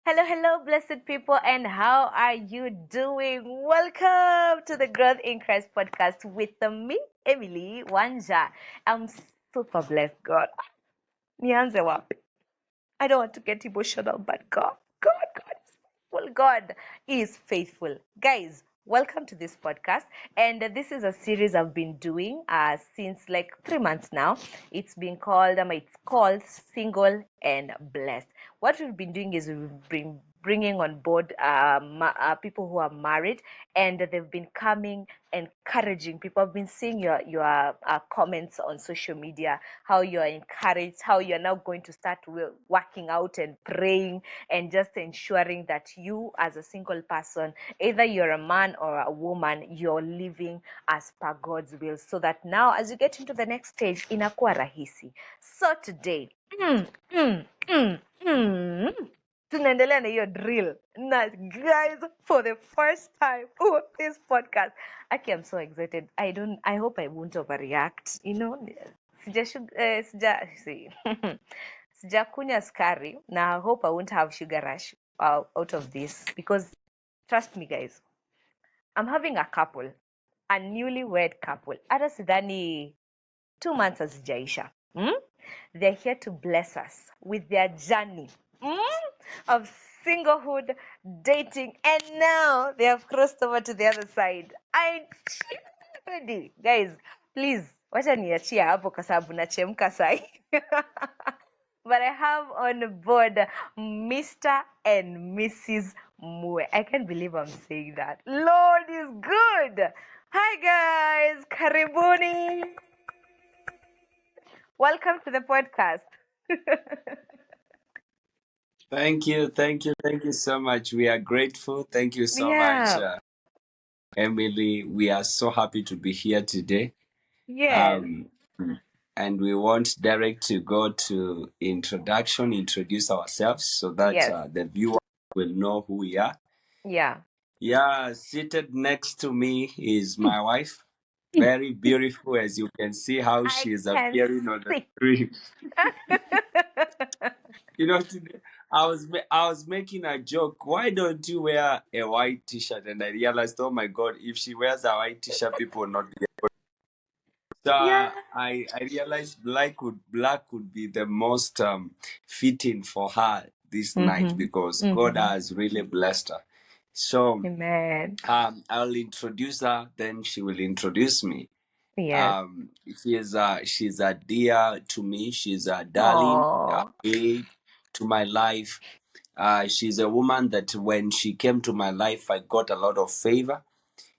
Hello, hello, blessed people, and how are you doing? Welcome to the Growth in Christ podcast with me, Emily Wanja. I'm super blessed, God. Nianze wapi? I don't want to get emotional, but God is faithful. God is faithful. Guys, welcome to this podcast. And this is a series I've been doing since like 3 months now. It's called Single and Blessed. What we've been doing is we've been bringing on board people who are married, and they've been coming encouraging people. I've been seeing your comments on social media, how you are encouraged, how you are now going to start working out and praying and just ensuring that you, as a single person, either you're a man or a woman, you're living as per God's will, so that now as you get into the next stage inakuwa rahisi. So today mm, mm, mm, mm, tunaendelea na hiyo drill na guys, for the first time on this podcast. Aki, I'm so excited. I hope I won't overreact, sijakunywa sukari na I hope I won't have sugar rush out of this, because trust me guys, I'm having a newlywed couple. Hata sidhani 2 months hazijaisha. They're here to bless us with their journey of singlehood, dating, and now they have crossed over to the other side. I ready, guys. Please, wacha niachia hapo kwa sababu nachemka sahi. But I have on board Mr. and Mrs. Mue. I can't believe I'm saying that. Lord is good. Hi guys, karibuni. Welcome to the podcast. Thank you so much. We are grateful. Thank you so much, Yeah. Emily. We are so happy to be here today. Yes. Um, and we want Derek to go to introduce ourselves so that Yes. the viewer will know who we are. Yeah. Yeah, seated next to me is my wife. Very beautiful, as you can see how I she is can appearing on the see. screen. Today I was making a joke. Why don't you wear a white T-shirt? And I realized, oh my God, if she wears a white T-shirt, people will not get it. So Yeah. I realized black would be the most fitting for her this night Mm-hmm. because God Mm-hmm. has really blessed her. So Amen. I'll introduce her, then she will introduce me. Yes. She's a dear to me. She's a darling, a Oh. babe to my life. She's a woman that when she came to my life, I got a lot of favor,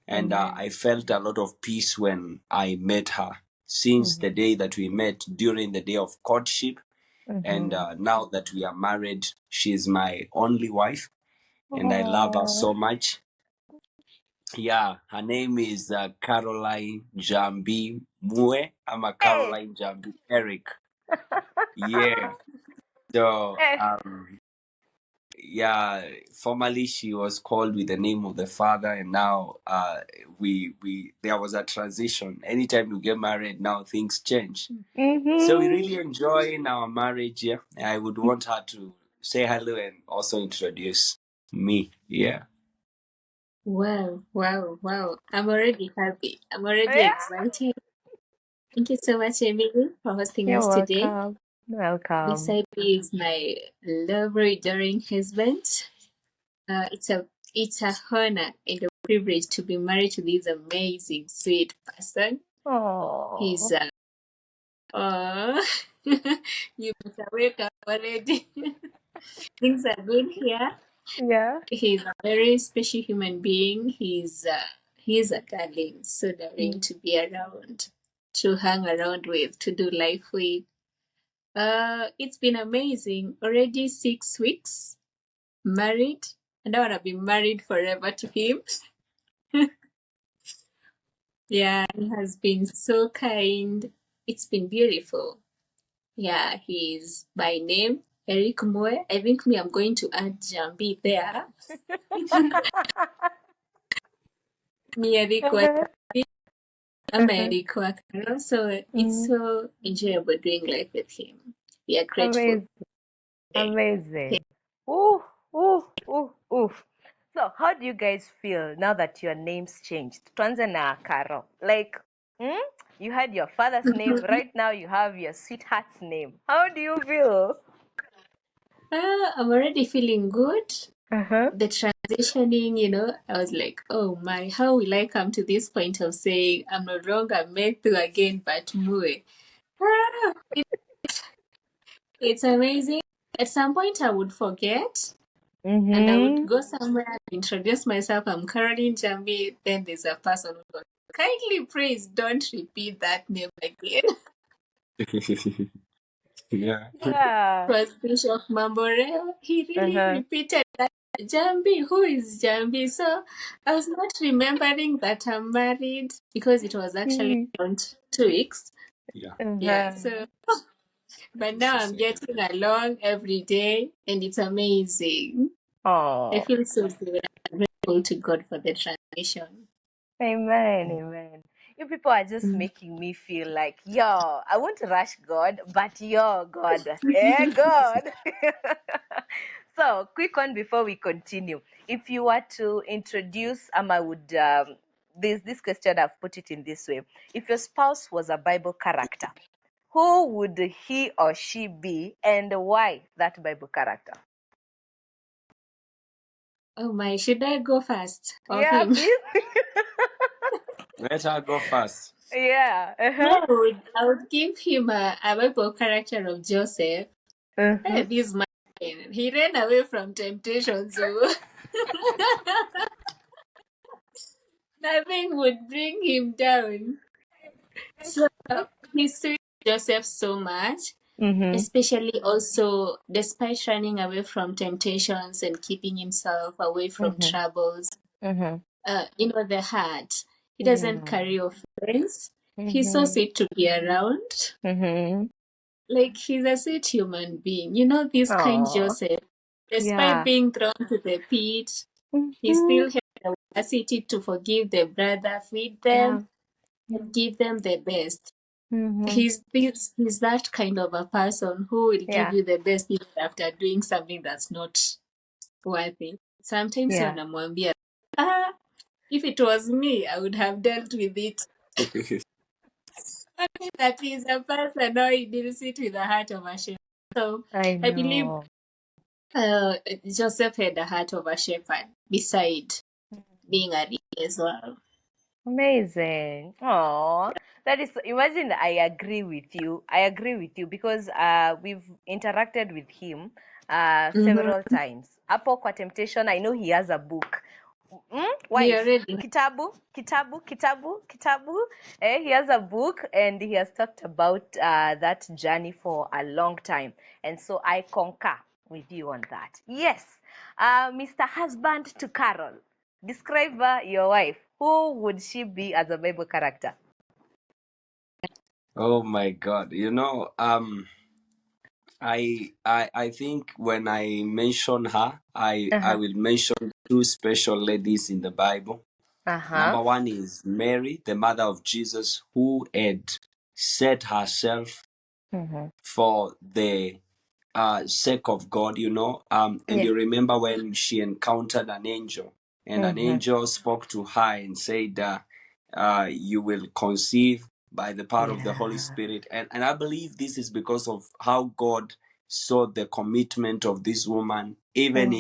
and Amen. I felt a lot of peace when I met her. Since the day that we met during the day of courtship, and Mm-hmm. now that we are married, she's my only wife, and I love her Oh. so much. Yeah, her name is Caroline Jambi Mue. I'm a Hey. Caroline Jambi Eric. Yeah. So, Eh. yeah, formerly she was called with the name of the father, and now we there was a transition. Anytime you get married, now things change. So we Mm-hmm. really enjoy in our marriage. Yeah, I would want her to say hello and also introduce me. Yeah. Wow. I'm already happy. I'm already Yeah. excited. Thank you so much, Emily, for hosting You're us today. welcome. Welcome. Beside me is my lovely, adoring husband. Uh, it's a it's a honor and a privilege to be married to this amazing, sweet person. He's Oh. uh, you better wake up already. Things are good here. Yeah. He's a very special human being. He's a darling, so darling to be around, to hang around with, to do life with. It's been amazing. Already 6 weeks married, and I wanna be married forever to him. Yeah, he has been so kind. It's been beautiful. Yeah, he's by name Eric Moe. I think I'm going to add Jambi there. Me Eric Uh-huh. Uh-huh. Eric Wakaro. So it's Mm. so enjoyable doing life with him. We are grateful. Amazing. Amazing. Ooh, Ooh, ooh, ooh. So, how do you guys feel now that your names changed? Tuanze na Karo. Like, hmm? You had your father's name. Right now, you have your sweetheart's name. How do you feel? I'm already feeling good. Uh-huh. The transitioning, I was like, oh my, how will I come to this point of saying I'm no longer Methu again, but Mue? Ah, it's amazing. At some point, I would forget and I would Mm-hmm. go somewhere and introduce myself. I'm Caroline Jambi. Then there's a person who goes, kindly please don't repeat that name again. Yeah. Yeah. It was Bishop Mamboreo. He really Uh-huh. repeated that. Jambi, who is Jambi? So I was not remembering that I'm married because it was actually Mm. around 2 weeks. Yeah. Yeah, Uh-huh. so but It's now the I'm same. getting along every day and it's amazing. I Oh, feel so good. I'm grateful to God for the transition. amen, amen. You people are just Mm. making me feel like, yo, I won't rush God, but yo, God, eh, God. So, quick one before we continue. If you were to introduce, I would, this question, I've put it in this way. If your spouse was a Bible character, who would he or she be and why that Bible character? Oh my, should I go first or Yeah, him? please. Let her go first. Yeah. Uh-huh. Yeah, I would give him a Bible character of Joseph. Hey, Uh-huh. this man, he ran away from temptation, so nothing would bring him down. So he suited Joseph so much, Mm-hmm. especially also despite running away from temptations and keeping himself away from Mm-hmm. troubles. Mm-hmm. The heart. He doesn't Yeah. carry offense. He's so Mm-hmm. sweet to be around. Mm-hmm. Like he's a sweet human being. This kind Oh, Joseph, despite yeah. being thrown to the pit, he Mm-hmm. still had the capacity to forgive the brother, feed Yeah. them, and give them the best. Mm-hmm. He's that kind of a person who will give Yeah. you the best even after doing something that's not worthy. Sometimes Yeah. wanamwambia, ah, if it was me, I would have dealt with it. Only that he's a person or he deals it with a heart of a shepherd. So I I believe know. Joseph had the heart of a shepherd beside being a leader as well. Amazing. Oh, that is, imagine I agree with you. I agree with you because we've interacted with him Mm-hmm. several times. Hapo kwa Temptation, I know he has a book. He Wife, already kitabu. He has a book and he has talked about that journey for a long time. And so I concur with you on that. Yes, Mr. Husband to Carol, describe your wife. Who would she be as a Bible character? Oh my God. I think when I mention her, I Uh-huh. will mention two special ladies in the Bible. Uh-huh. Number one is Mary, the mother of Jesus, who had set herself Mm-hmm. for the sake of God, and Yeah. you remember when she encountered an angel, and an Mm-hmm. angel spoke to her and said, you will conceive by the power of the Holy Yeah. Spirit. And I believe this is because of how God saw the commitment of this woman, even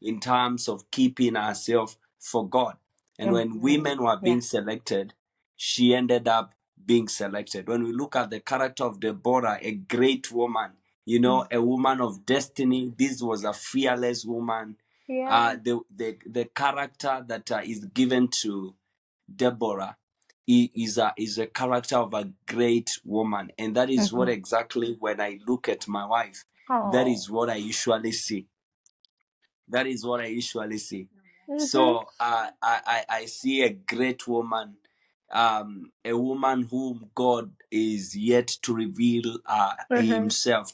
in terms of keeping herself for God. And when Mm-hmm. women were Yeah. being selected, she ended up being selected. When we look at the character of Deborah, a great woman, a woman of destiny, this was a fearless woman. Yeah. The character that is given to Deborah is a character of a great woman, and that is what Mm-hmm. exactly when I look at my wife, that Oh. is what I usually see. That is what I usually see. Mm-hmm. So I see a great woman, a woman whom God is yet to reveal Mm-hmm. Himself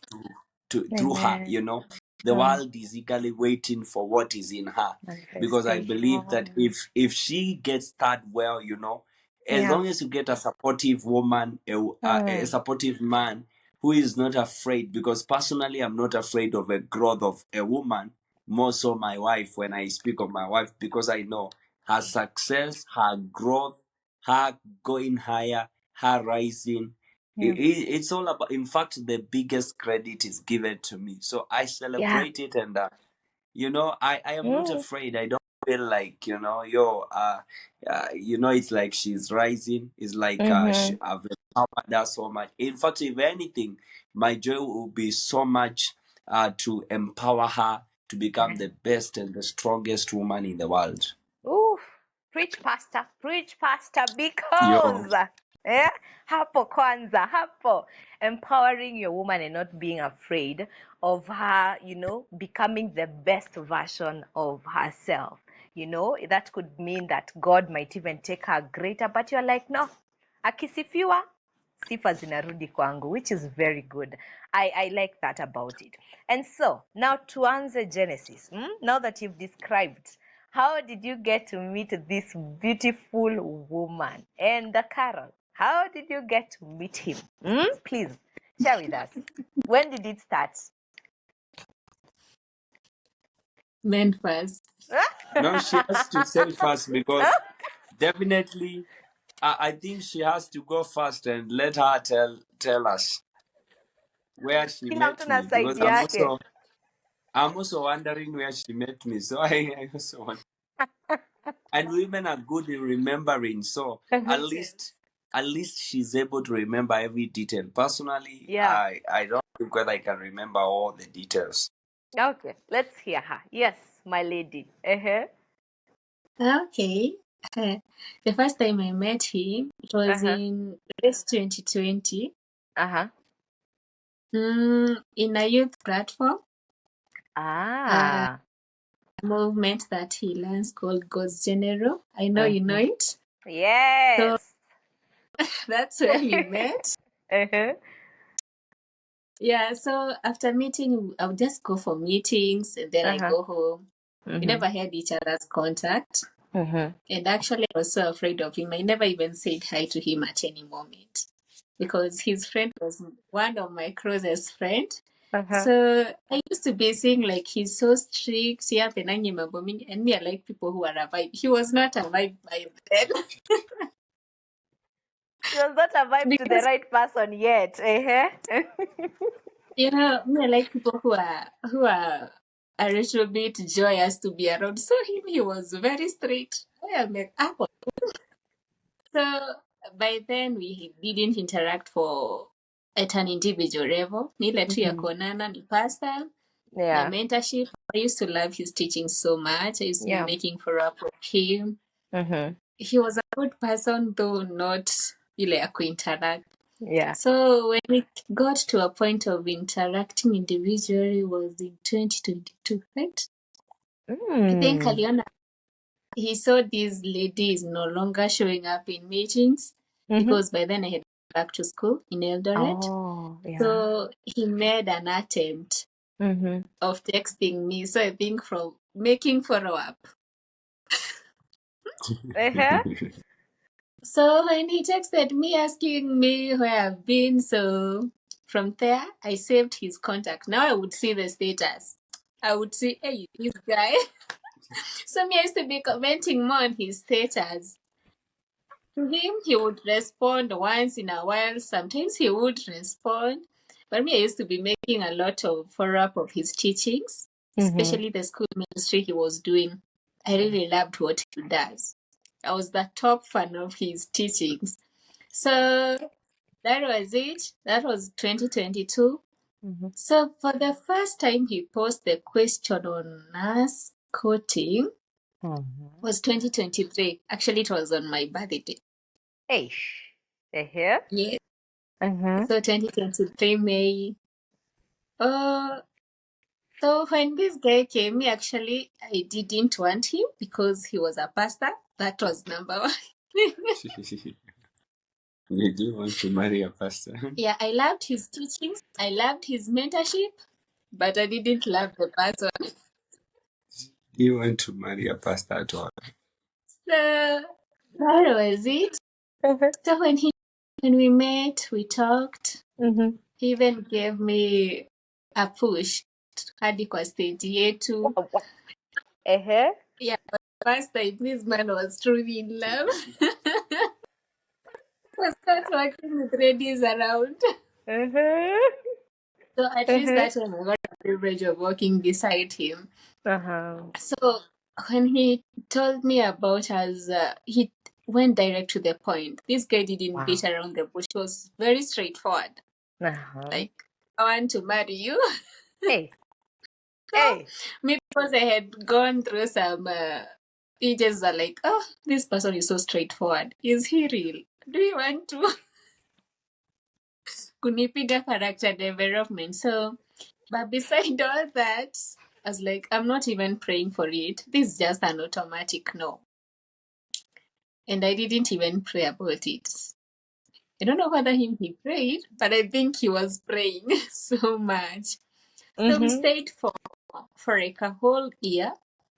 to through her. Amen. The world is eagerly waiting for what is in her, because I believe that Manifestation. if she gets started well, as Yeah. long as you get a supportive woman, a Mm. supportive man who is not afraid, because personally I'm not afraid of a growth of a woman more so my wife when I speak of my wife, because I know her success, her growth, her going higher, her rising. It's all about, in fact, the biggest credit is given to me. So I Yeah. celebrate it, and I am not Mm. afraid. I don't feel like, it's like she's rising. It's like Mm-hmm. I've empowered her so much. In fact, if anything, my joy will be so much to empower her to become the best and the strongest woman in the world. Oof. Preach pastor, Yo. because hapo kwanza, hapo empowering your woman and not being afraid of her, becoming the best version of herself. That could mean that God might even take her greater, but you're like, no, akisifiwa sifa zinarudi kwangu, which is very good. I like that about it. And so now tuanze Genesis. Now that you've described, how did you get to meet this beautiful woman? And Carol, how did you get to meet him? Please share with us. When did it start? Men first. No, she has to say first, because definitely I think she has to go first and let her tell us where she Kila mtu met na me, because side yake. I'm also wondering where she met me. So I also want, and women are good in remembering. So at least she's able to remember every detail. Personally, Yeah. I don't think whether I can remember all the details. Okay, let's hear her. Yes, my lady. Uh-huh. Okay. The first time I met him, it was Uh-huh. in race 2020, Uh-huh. in a youth platform, a Ah. movement that he learns called God's General. I know you know it. So Yes. that's where we met. Uh-huh. Yeah, so after meeting, I would just go for meetings and then I Uh-huh. go home. We never had each other's contact. And actually, I was so afraid of him. I never even said hi to him at any moment because his friend was one of my closest friends. Uh-huh. So I used to be saying like he's so strict, yeah, and me I like people who are a vibe. He was not a vibe by then. He was not a vibe to the Because right person yet. Uh-huh. me I like people who are a little bit joyous to be around. So he was very strict. I am like, Apple. So by then we didn't interact for at an individual level. Ni ile tu ya kuonana ni pasta na Yeah. mentorship. I used to love his teaching so much. I used to be Yeah. making for up with him. Mm-hmm. He was a good person, though not ile ya kuinteract. Yeah. So when we got to a point of interacting individually was in 2022, right? I think aliona he saw these ladies no longer showing up in meetings because by then I had gone back to school in Eldoret. Oh, yeah. So he made an attempt of texting me. So I think from making follow up. Uh-huh. So when he texted me asking me where I've been, so from there I saved his contact. Now I would see the status. I would see, hey, this guy. So me, I used to be commenting more on his status. To him, he would respond once in a while. Sometimes he would respond. But me, I used to be making a lot of follow up of his teachings, especially the school ministry he was doing. I really loved what he does. I was the top fan of his teachings. So that was it. That was 2022. So for the first time he posed the question on us quoting was 2023. Actually, it was on my birthday. Ish. Uh-huh. Yeah. Mm-hmm. So 2023 May. So when this guy came, actually I didn't want him because he was a pastor. That was number one. You do want to marry a pastor? Yeah, I loved his teachings. I loved his mentorship, but I didn't love the person. Do you want to marry a pastor at all? So that was it. So when we met, we talked. He even gave me a push. hadi kwa stage yetu. Uh-huh. Yeah, but first time this man was truly in love. Was not working with ladies around. Uh-huh. So at least Uh-huh. that time I got the privilege of walking beside him. Uh-huh. So when he told me about us, he went direct to the point. This guy didn't Wow. beat around the bush. He was very straightforward. Uh-huh. Like, I want to marry you. Hey. So Hey. maybe because I had gone through some pages are like, oh, this person is so straightforward. Is he real? Do you want to kunipiga character development? So, but beside all that, I was like, I'm not even praying for it. This is just an automatic no. And I didn't even pray about it. I don't know whether he prayed, but I think he was praying so much. So we Mm-hmm. stayed for like a whole year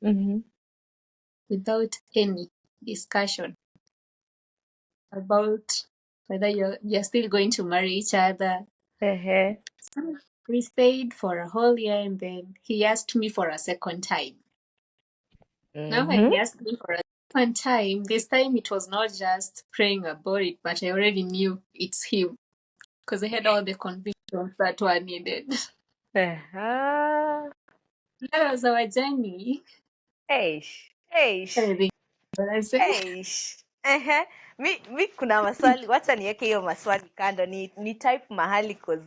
Mm-hmm. without any discussion about whether you're still going to marry each other. Uh-huh. So we stayed for a whole year and then he asked me for a second time. Now when Mm-hmm. he asked me for a second time, this time it was not just praying about it, but I already knew it's him because I had all the convictions that were needed. Uh-huh. That was our journey. Eish. Eish. I think what I said. Eish. Uh-huh. Mi kuna maswali, wacha niweke hiyo maswali kando, ni type mahali cause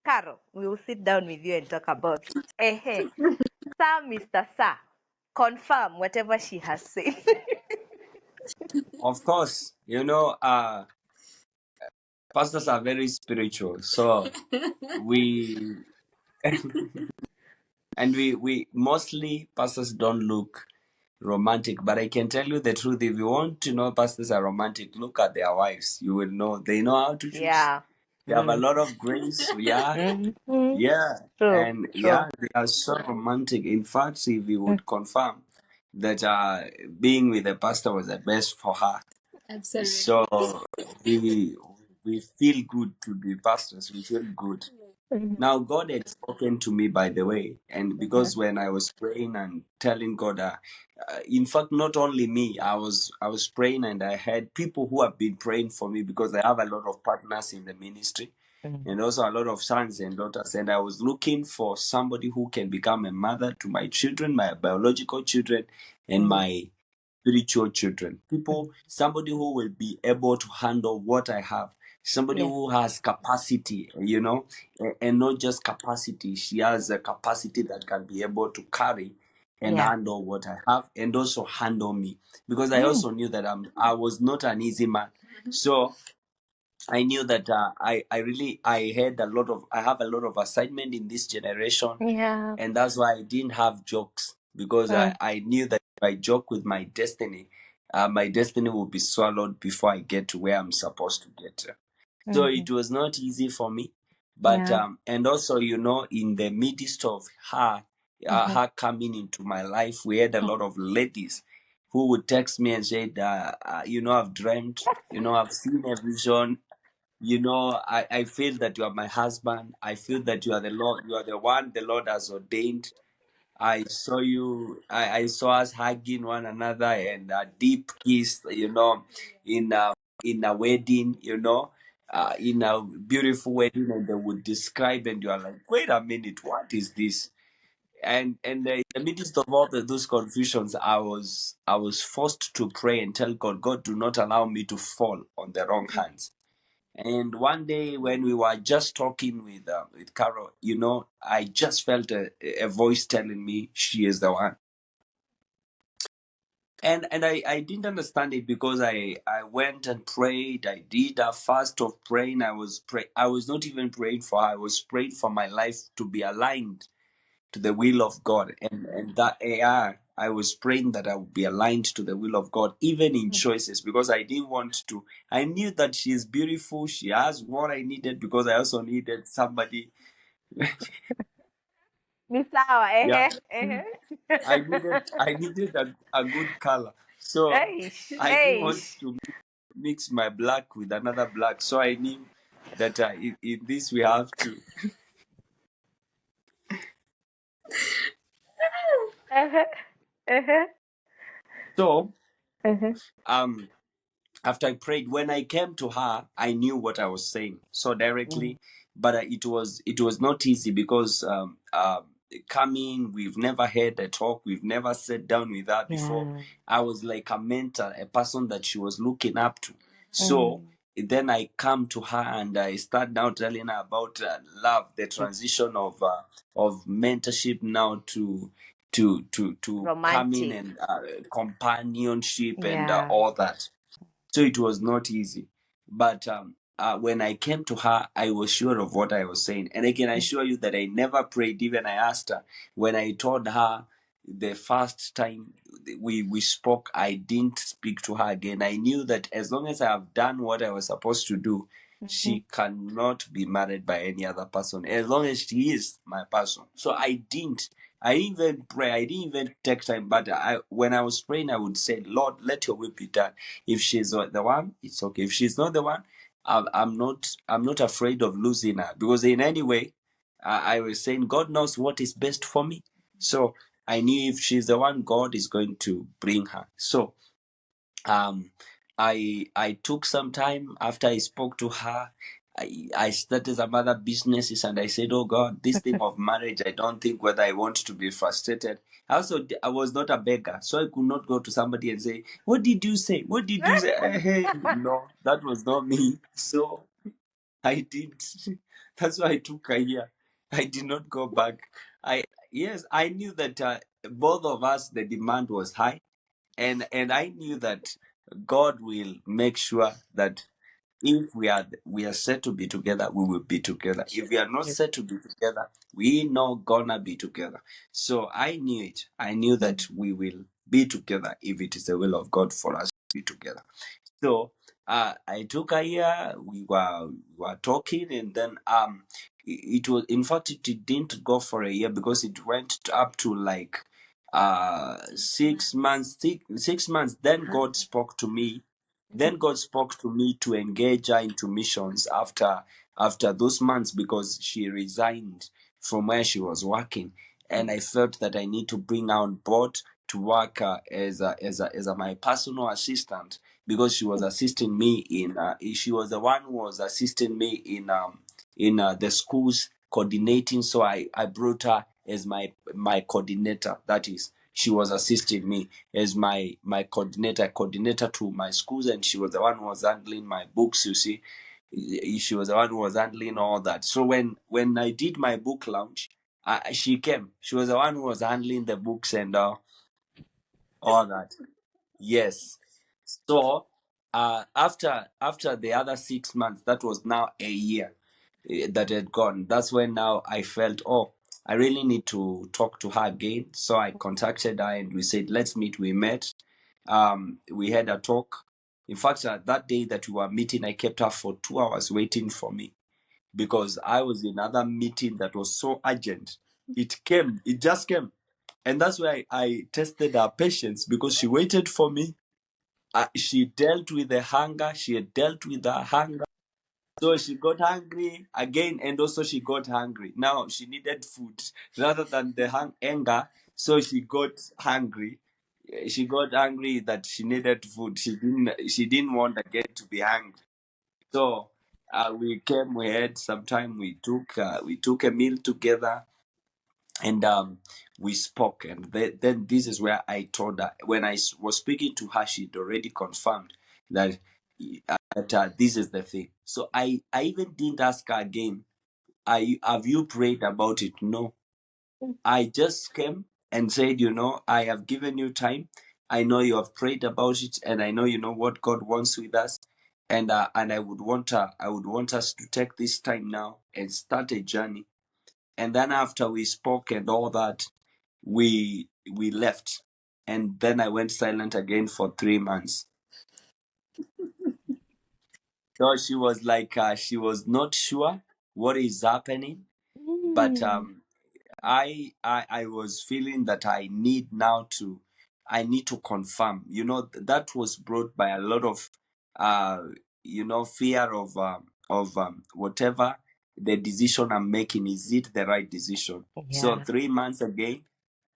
Carol, we will sit down with you and talk about. Sir, Mr. Sir, confirm whatever she has said. Of course, pastors are very spiritual, so we and we mostly pastors don't look romantic, but I can tell you the truth. If you want to know pastors are romantic, look at their wives. You will know they know how to choose. Yeah. They have a lot of grace. Yeah, Mm-hmm. yeah, True. and True. yeah, they are so romantic. In fact, if you would confirm that being with the pastor was the best for her. Absolutely. So we we feel good to be pastors. We feel good. Mhm. Now God had spoken to me, by the way, and because when I was praying and telling God, in fact, not only me, I was praying and I had people who have been praying for me because I have a lot of partners in the ministry Mhm. and also a lot of sons and daughters, and I was looking for somebody who can become a mother to my children, my biological children, and my spiritual children. People, somebody who will be able to handle what I have, somebody Yeah. who has capacity, and not just capacity. She has a capacity that can be able to carry and Yeah. handle what I have and also handle me. Because I Mm. also knew that I was not an easy man. So I knew that I have a lot of assignment in this generation, Yeah. and that's why I didn't have jokes because I knew that if I joke with my destiny will be swallowed before I get to where I'm supposed to get to. So Mm-hmm. it was not easy for me, but Yeah. and also in the midst of Mm-hmm. her coming into my life, we had a lot of ladies who would text me and say, I've dreamt, I've seen a vision, I feel that you are my husband. I feel that you are the Lord. You are the one the Lord has ordained. I saw you. I saw us hugging one another and a deep kiss. In a wedding. In a beautiful wedding, and they would describe, and you are like, wait a minute, what is this? And in the midst of all those confusions, I was forced to pray and tell God, God, do not allow me to fall on the wrong hands. And one day when we were just talking with Carol, I just felt a voice telling me she is the one. And I didn't understand it because I went and prayed. I did a fast of praying. I was not even praying for her. I was praying for my life to be aligned to the will of God. And that I was praying that I would be aligned to the will of God, even in choices, because I didn't want to. I knew that she's beautiful. She has what I needed because I also needed somebody. Ni sawa. Yeah, I needed a good color. So Eish. I didn't want Eish. to mix my black with another black. So I knew that in this we have to Uh-huh. Uh-huh. So Uh-huh. um after I prayed, when I came to her, I knew what I was saying so Mm. directly, but it was not easy because coming, we've never had a talk, we've never sat down with her before. Yeah. I was like a mentor, a person that she was looking up to. So Mm. then I come to her and I start now telling her about love, the transition of mentorship now to coming Romantic. and companionship and Yeah. all that. So it was not easy. But when I came to her, I was sure of what I was saying. And I can assure you that I never prayed. Even I asked her, when I told her the first time we spoke, I didn't speak to her again. I knew that as long as I have done what I was supposed to do, Mm-hmm. she cannot be married by any other person as long as she is my person. So I didn't even pray. I didn't even take time. But when I was praying, I would say, Lord, let your will be done. If she's the one, it's okay. If she's not the one, I'm not afraid of losing her, because in any way, I was saying God knows what is best for me. So I knew if she's the one, God is going to bring her. So um I took some time after I spoke to her. I started some other businesses, and I said, oh God, this thing of marriage, I don't think whether I want to be frustrated. I was not a beggar, so I could not go to somebody and say, what did you say, what did you say? Hey, no, that was not me. So I did. That's why I took a year. I did not go back. I Yes, I knew that both of us, the demand was high, and I knew that God will make sure that if we are set to be together, we will be together. If we are not Yes. set to be together, we not gonna be together. So I knew it. I knew that we will be together if it is the will of God for us to be together. So I took a year. We were talking, and then it was, in fact, it didn't go for a year because it went up to like 6 months. 6 months. Then God spoke to me. Then God spoke to me to engage her into missions after those months, because she resigned from where she was working, and I felt that I need to bring her on board to work as my personal assistant, because she was assisting me in she was the one who was assisting me in the schools coordinating. So I brought her as my coordinator. That is, she was assisting me as my coordinator to my schools, and she was the one who was handling my books, you see. She was the one who was handling all that. So when I did my book launch, she came. She was the one who was handling the books and all that. Yes. So after the other 6 months, that was now a year that had gone. That's when now I felt, oh, I really need to talk to her again. So I contacted her and we said, let's meet. We met. We had a talk. In fact, that day that we were meeting, I kept her for 2 hours waiting for me, because I was in another meeting that was so urgent. It came, it just came. And that's why I tested her patience, because she waited for me. She dealt with the hunger, she had dealt with the hunger. So she got hungry again, and also she got hungry. Now she needed food rather than the anger. So she got hungry. She got angry that she needed food. She didn't want again to be hungry. So we came. We had some time. We took a meal together, and we spoke. And then this is where I told her, when I was speaking to her, she'd already confirmed that this is the thing. So I even didn't ask her again, have you prayed about it? No. I just came and said, I have given you time. I know you have prayed about it, and I know you know what God wants with us. And I would want us to take this time now and start a journey. And then after we spoke and all that, we left. And then I went silent again for 3 months. So she was like, she was not sure what is happening, but Mm. I was feeling that I need to confirm. That was brought by a lot of uh fear of whatever the decision I'm making, is it the right decision? So Yeah. 3 months again,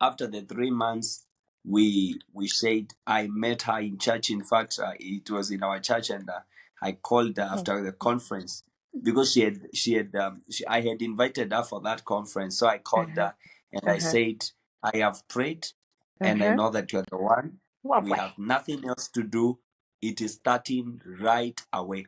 after the 3 months, we said I met her in church. In fact, it was in our church, and I called her after the conference because I had invited her for that conference. So I called Uh-huh. her and I said, I have prayed, and I Uh-huh. know that you're the one. What We boy? have nothing else to do. It is starting right away.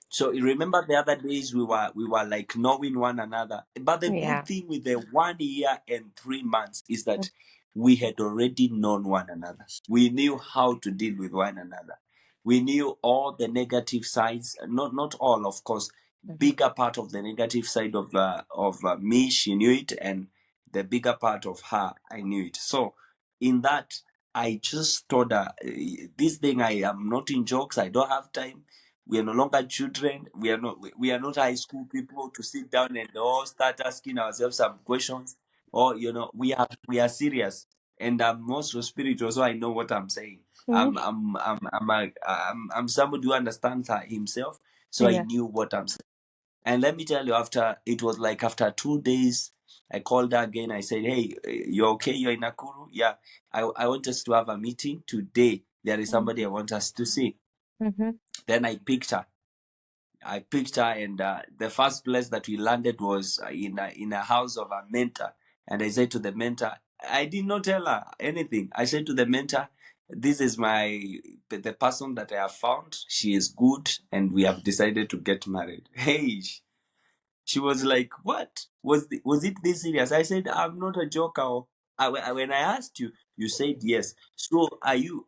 So you remember the other days we were like knowing one another. But the Yeah. good thing with the 1 year and 3 months is that we had already known one another. We knew how to deal with one another. We knew all the negative sides, not all, of course. Mhm. Bigger part of the negative side of me, she knew it, and the bigger part of her, I knew it. So in that, I just told her, this thing, I am not in jokes. I don't have time. We are no longer children. We are not high school people to sit down and all start asking ourselves some questions. Or we are serious. And I'm also spiritual, so I know what I'm saying. Mhm. I'm somebody who understands himself, so I Yeah. knew what I'm saying. And let me tell you, after 2 days, I called her again. I said, "Hey, you okay? You're in Nakuru? Yeah. I want us to have a meeting today. There is somebody I want us to see." Mm-hmm. Then I picked her, and the first place that we landed was in a house of a mentor. And I said to the mentor, I did not tell her anything. I said to the mentor, "This is the person that I have found. She is good, and we have decided to get married." Hey, she was like, "What? Was it this serious?" I said, "I'm not a joker. Oh. When I asked you, you said yes. So are you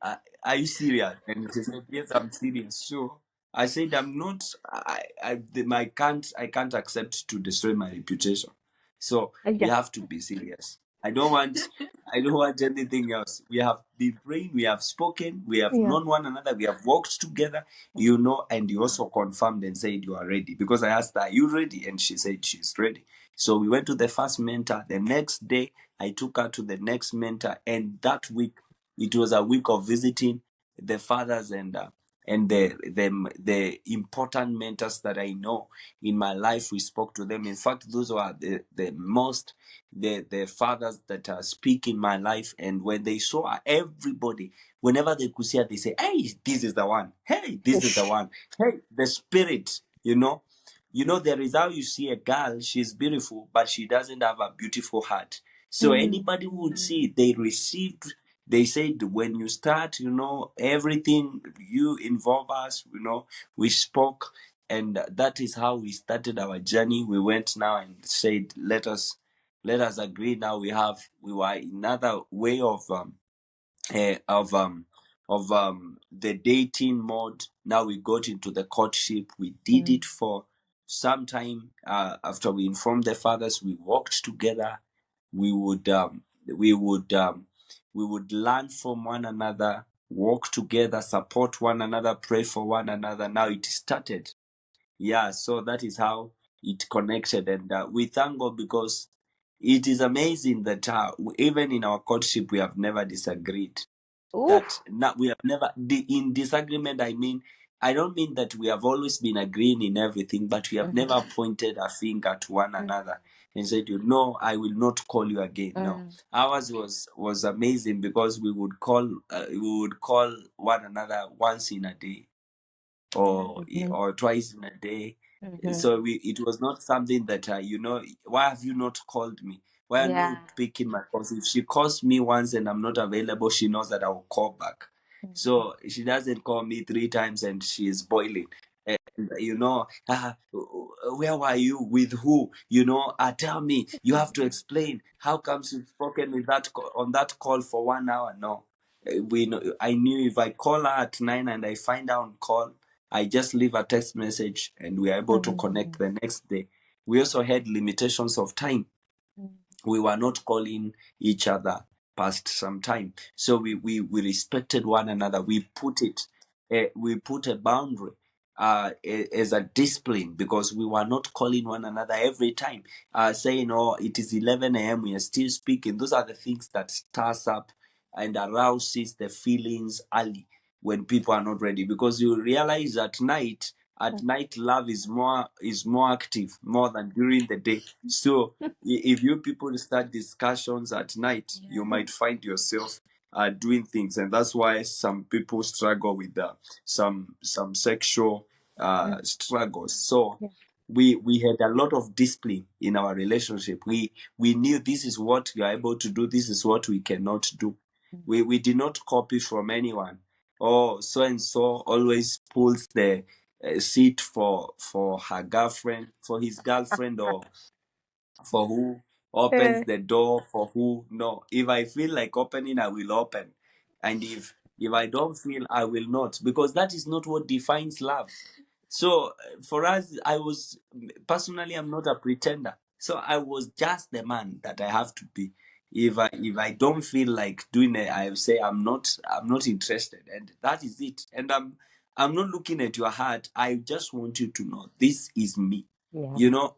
serious?" And she said, "Yes, I'm serious." So I said, "I'm not. I can't accept to destroy my reputation. So we Yeah. have to be serious. I don't want anything else. We have been praying, we have spoken, we have Yeah. known one another, we have worked together, and you also confirmed and said you are ready." Because I asked her, "Are you ready?" And she said she's ready. So we went to the first mentor. The next day, I took her to the next mentor, and that week, it was a week of visiting the fathers and the important mentors that I know in my life. We spoke to them. In fact, those were the fathers that speak in my life. And when they saw her, everybody, whenever they could see her, they say, "Hey, this is the one. Hey, this is the Ish. one. Hey, the spirit." There is how you see a girl, she's beautiful, but she doesn't have a beautiful heart. So Mm. anybody who would see it, they said, when you start, everything, you involve us, we spoke. And that is how we started our journey. We went now and said, let us agree now. We were another way of the dating mode. Now we got into the courtship. We did Mm. it for some time. After we informed the fathers, we worked together. We would um, we would we would learn from one another, work together, support one another, pray for one another. Now it started. Yeah, so that is how it connected. And we thank God, because it is amazing that even in our courtship, we have never disagreed. Ooh. That we have never, in disagreement, I don't mean that we have always been agreeing in everything, but we have Mhm. never pointed a finger to one Mm. another and said, I will not call you again. No. Mm. Ours was amazing, because we would call one another once in a day, Mhm. or twice in a day. Mhm. So it was not something that why have you not called me? Why are Yeah. you picking my calls? If she calls me once and I'm not available, she knows that I will call back. Mhm. So she doesn't call me 3 times and she is boiling. And where were you, with who? Tell me. You have to explain. How comes you've spoken on that call for 1 hour? No. We know. I knew if I call her at 9 and I find her on call, I just leave a text message and we are able to connect Mhm. the next day. We also had limitations of time. We were not calling each other past some time. So we respected one another. We put a boundary as a discipline, because we were not calling one another every time, saying, "Oh, it is 11 a.m. We are still speaking." Those are the things that stirs up and arouses the feelings early when people are not ready, because you realize at night, At night, love is more active more than during the day. So if you people start discussions at night, you might find yourself doing things, and that's why some people struggle with some sexual struggles. So we had a lot of discipline in our relationship. We knew this is what we are able to do, this is what we cannot do. We did not copy from anyone. Oh, so and so always pulls the seat for her girlfriend, for his girlfriend, or for who opens the door for who. No, if I feel like opening, I will open, and if I don't feel, I will not, because that is not what defines love. So for us, I was personally, I'm not a pretender, so I was just the man that I have to be. If I don't feel like doing it, I say I'm not interested, and that is it. And I'm not looking at your heart. I just want you to know this is me. You know,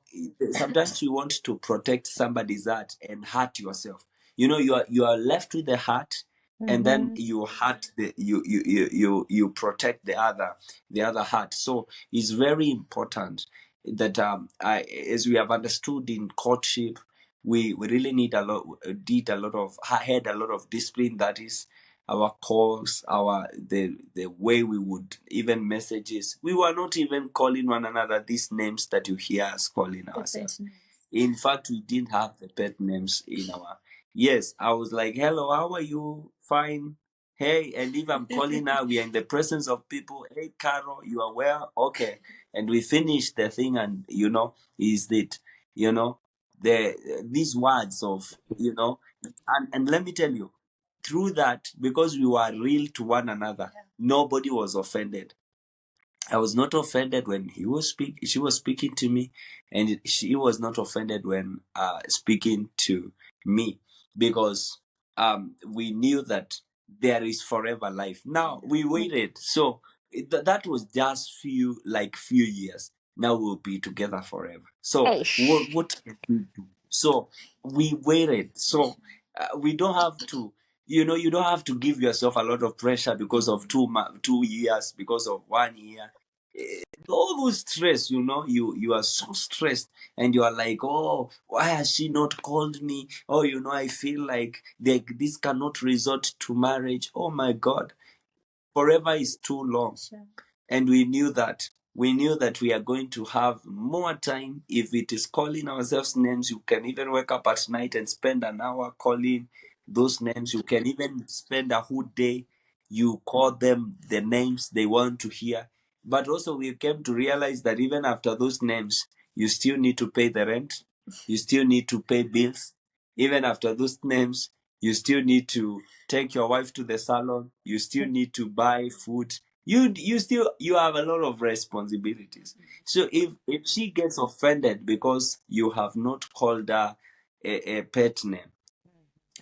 sometimes you want to protect somebody's heart and hurt yourself. You know, you are left with the heart, and then you hurt you protect the other heart. So it's very important that as we have understood in courtship, we really had a lot of discipline. That is our calls, the way we would even messages. We were not even calling one another these names that you hear us calling ourselves. In fact, we didn't have the pet names in our. Yes, I was like, "Hello, how are you? Fine. Hey," and if I'm calling her, we are in the presence of people. "Hey, Carol, you are well? Okay." And we finish the thing, and is it, the these words of, and let me tell you, through that, because we were real to one another, nobody was offended. I was not offended when she was speaking to me, and she was not offended when speaking to me, because we knew that there is forever life. Now we waited, so that was just few years. Now we'll be together forever. So what can we do? So we waited. So we don't have to. You don't have to give yourself a lot of pressure because of 2 years, because of 1 year. All those stress, you are so stressed, and you are like, oh, why has she not called me? Oh, I feel like this cannot resort to marriage. Oh my God, forever is too long. And we knew that we are going to have more time. If it is calling ourselves names, you can even wake up at night and spend an hour calling those names. You can even spend a whole day, you call them the names they want to hear. But also we came to realize that even after those names, you still need to pay the rent, you still need to pay bills. Even after those names, you still need to take your wife to the salon, you still need to buy food. You have a lot of responsibilities. So if she gets offended because you have not called her a pet name,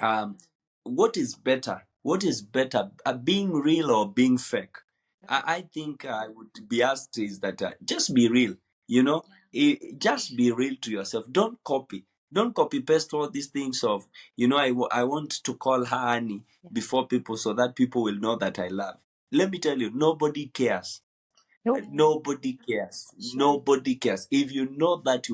um what is better, being real or being fake? I think I would be asked is that, just be real. Just be real to yourself. Don't copy paste all these things of, I want to call her Annie before people, so that people will know that I love. Let me tell you, nobody cares. Nobody cares. Nobody cares. If you know that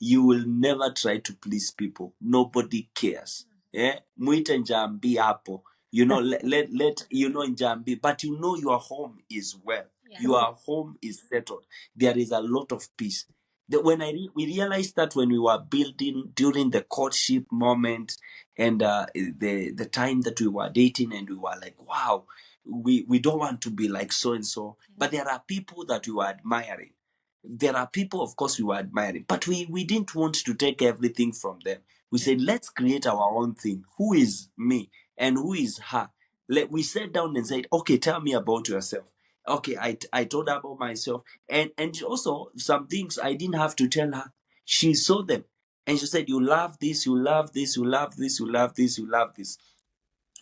you will never try to please people. Nobody cares. Yeah, mwite Njambi hapo. Let Njambi, but your home is well. Your home is settled. There is a lot of peace. When we realized that when we were building during the courtship moment, and the time that we were dating, and we were like, wow, we don't want to be like so and so, but there are people that we were admiring. There are people, of course, we were admiring, but we didn't want to take everything from them. We said, let's create our own thing. Who is me and who is her? We sat down and said, okay, tell me about yourself. Okay, I told her about myself, and also some things I didn't have to tell her. She saw them, and she said, you love this, you love this, you love this, you love this, you love this.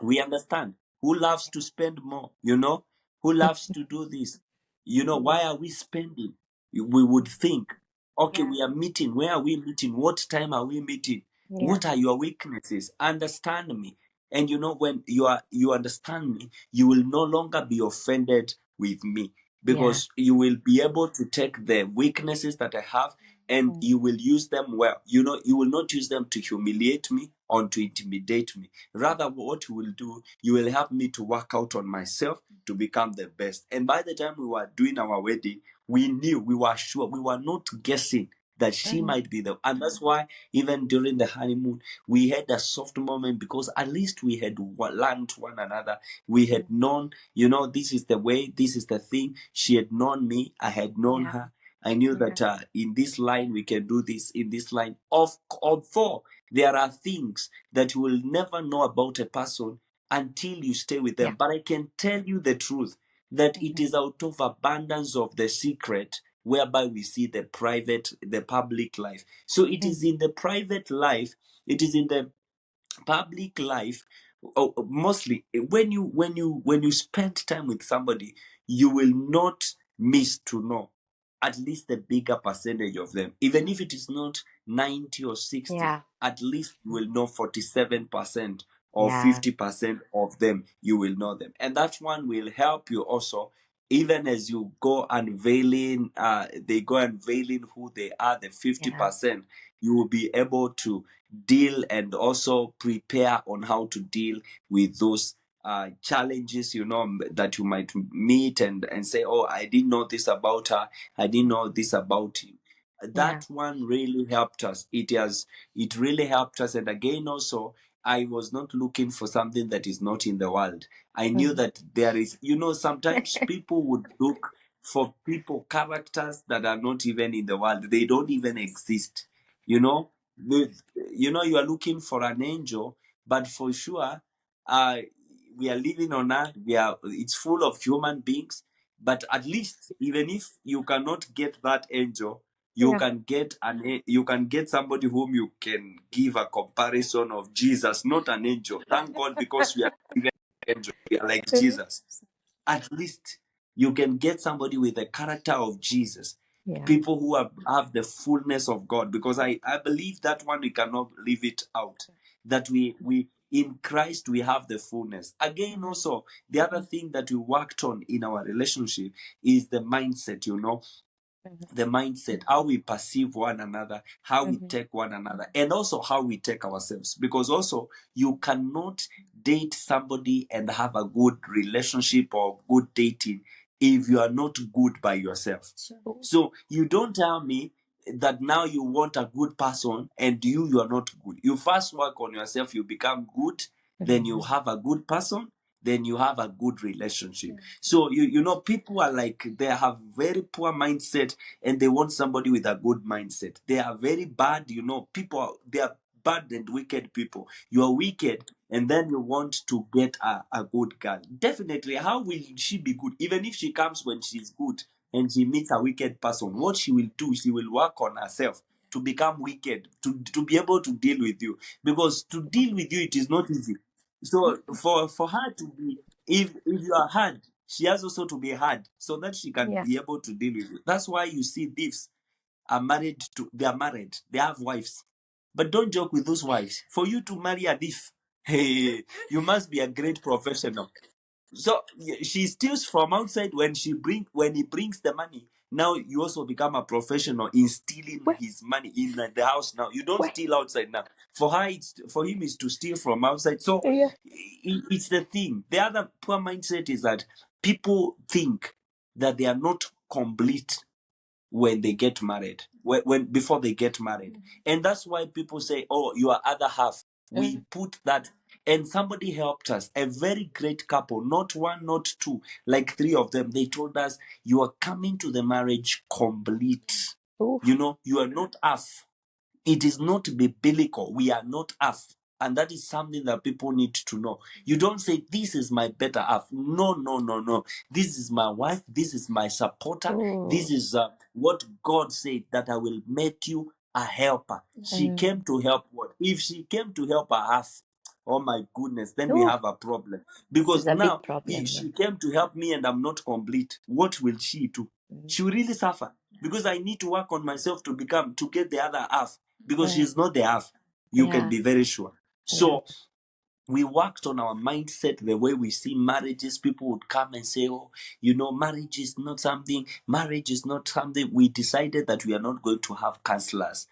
We understand who loves to spend more, who loves to do this. Why are we spending? We would think, okay, we are meeting. Where are we meeting? What time are we meeting? What are your weaknesses? Understand me. And when you understand me, you will no longer be offended with me. because you will be able to take the weaknesses that I have and you will use them well. You know, you will not use them to humiliate me or to intimidate me. Rather, what you will do, you will help me to work out on myself to become the best. And by the time we were doing our wedding, we knew, we were sure, we were not guessing that she might be the, and that's why even during the honeymoon we had a soft moment, because at least we had learned one another. We had known, you know, this is the way, this is the thing. She had known me, I had known her. I knew that in this line we can do this, in this line of four. There are things that you will never know about a person until you stay with them. But I can tell you the truth that it is out of abundance of the secret whereby we see the private, the public life. So it is in the private life, it is in the public life. Mostly when you spend time with somebody, you will not miss to know at least the bigger percentage of them, even if it is not 90 or 60. At least you will know 47% or 50% of them. You will know them, and that one will help you also, even as you go unveiling, they go unveiling who they are, the 50%. You will be able to deal and also prepare on how to deal with those challenges, you know, that you might meet, and say, oh, I didn't know this about her, I didn't know this about him. That one really helped us. It really helped us. And again, also, I was not looking for something that is not in the world. I knew that there is, you know, sometimes people would look for characters that are not even in the world. They don't even exist. You know, you know, you are looking for an angel, but for sure, uh, we are living on earth. It's full of human beings. But at least, even if you cannot get that angel, you can get you can get somebody whom you can give a comparison of Jesus, not an angel. Thank God, because we are even angel, we are like Jesus. At least you can get somebody with the character of Jesus. People who have the fullness of God, because I believe that one we cannot leave it out. That we in Christ we have the fullness. Again, also the other thing that we worked on in our relationship is the mindset, you know, the mindset, how we perceive one another, how we take one another, and also how we take ourselves. Because also you cannot date somebody and have a good relationship or good dating if you are not good by yourself. So you don't tell me that now you want a good person and you are not good. You first work on yourself, you become good, then you have a good person, then you have a good relationship. So you know, people are like, they have very poor mindset and they want somebody with a good mindset. They are very bad, you know, they are bad and wicked people. You are wicked and then you want to get a good girl. Definitely, how will she be good? Even if she comes when she's good and she meets a wicked person, what she will do, she will work on herself to become wicked, to be able to deal with you. Because to deal with you, it is not easy. So for her to be, if you are hard, she has also to be hard so that she can be able to deal with you. That's why you see thieves are married they are married, they have wives. But don't joke with those wives. For you to marry a thief, hey, you must be a great professional. So she steals from outside. When he brings the money, now you also become a professional in stealing his money in the house. Now you don't steal outside. Now for her, for him is to steal from outside. So it's the thing. The other poor mindset is that people think that they are not complete when they get married, when before they get married. And that's why people say, oh, your other half. We put that, and somebody helped us, a very great couple, not one, not two, like three of them. They told us, you are coming to the marriage complete. You know, you are not half. It is not biblical. We are not half. And that is something that people need to know. You don't say, this is my better half. No, no, no, no. This is my wife. This is my supporter. This is what God said, that I will make you a helper. She came to help what? If she came to help her half, oh my goodness, then we have a problem. Because now, if she came to help me and I'm not complete, what will she do? She will really suffer. Because I need to work on myself to get the other half, because she's not the half. You can be very sure. So we worked on our mindset, the way we see marriages. People would come and say, oh, marriage is not something, we decided that we are not going to have counselors,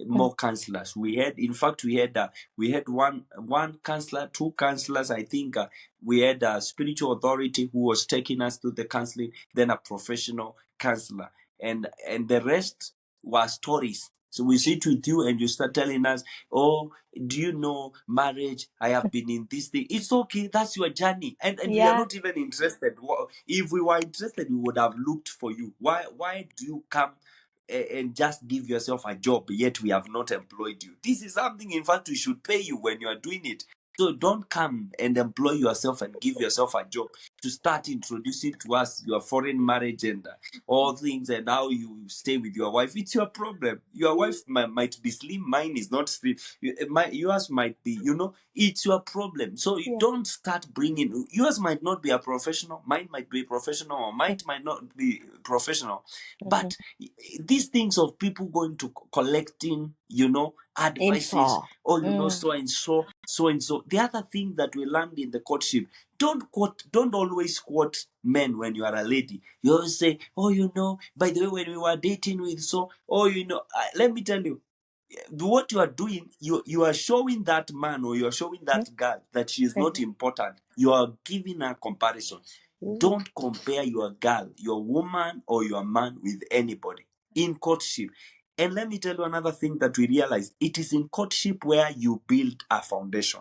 more counselors. We had, in fact, we had one counselor, two counselors, I think. We had a spiritual authority who was taking us to the counseling, then a professional counselor, and the rest were stories. So we sit with you and you start telling us, oh, do you know marriage? I have been in this thing. It's okay. That's your journey. And we are Yeah. not even interested. If we were interested, we would have looked for you. Why do you come and just give yourself a job, yet we have not employed you? This is something, in fact, we should pay you when you are doing it. So don't come and employ yourself and give yourself a job to start introducing to us your foreign marriage and all things and how you stay with your wife. It's your problem. Your wife might be slim, mine is not slim. Yours might be, it's your problem. So you don't start bringing, yours might not be a professional, mine might be professional, or mine might not be professional. But these things of people going to collecting, advices, Info. or so and so, so and so. The other thing that we learned in the courtship, don't always quote men when you are a lady. You always say, oh, by the way, when we were dating with so, let me tell you, what you are doing, you are showing that man or you are showing that girl that she is not important. You are giving a comparison. Don't compare your girl, your woman, or your man with anybody in courtship. And let me tell you another thing that we realize. It is in courtship where you build a foundation.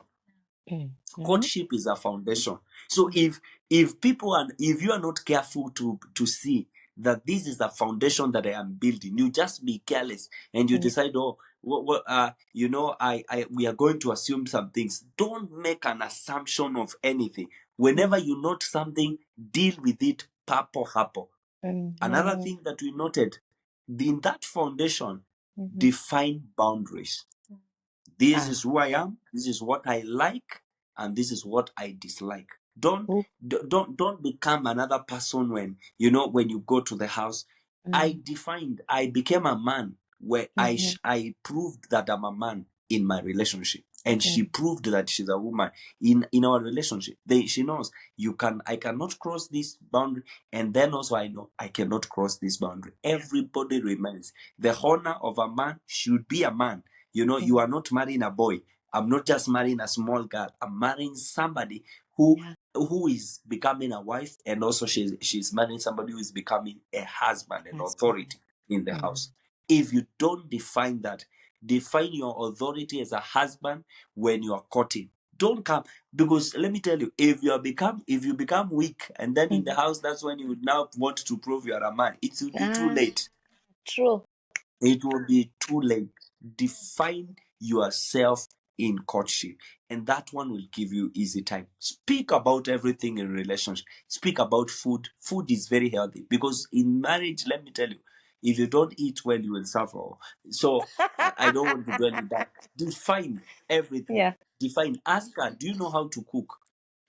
Courtship is a foundation. So if you are not careful to see that this is a foundation that I am building, you just be careless and you decide, oh, we are going to assume some things. Don't make an assumption of anything. Whenever you note something, deal with it papo hapo. Another thing that we noted, in that foundation, define boundaries. This is who I am. This is what I like, and this is what I dislike. Don't become another person when you go to the house. I became a man where I proved that I'm a man in my relationship, and she proved that she's a woman in our relationship. She knows I cannot cross this boundary, and then also I know I cannot cross this boundary. Everybody remains. The honor of a man should be a man. You are not marrying a boy. I'm not just marrying a small girl. I'm marrying somebody who is becoming a wife, and also she's marrying somebody who is becoming a husband and authority in the house. If you don't define that, define your authority as a husband when you are courting. Don't come, because let me tell you, if you become weak and then in the house, that's when you would now want to prove you are a man. It will be too late. True. It will be too late. Define yourself in courtship, and that one will give you easy time. Speak about everything in relationship. Speak about food. Food is very healthy, because in marriage, let me tell you, if you don't eat well, you will suffer. So I don't want to dwell in that. Define everything. Define. Ask her, do you know how to cook?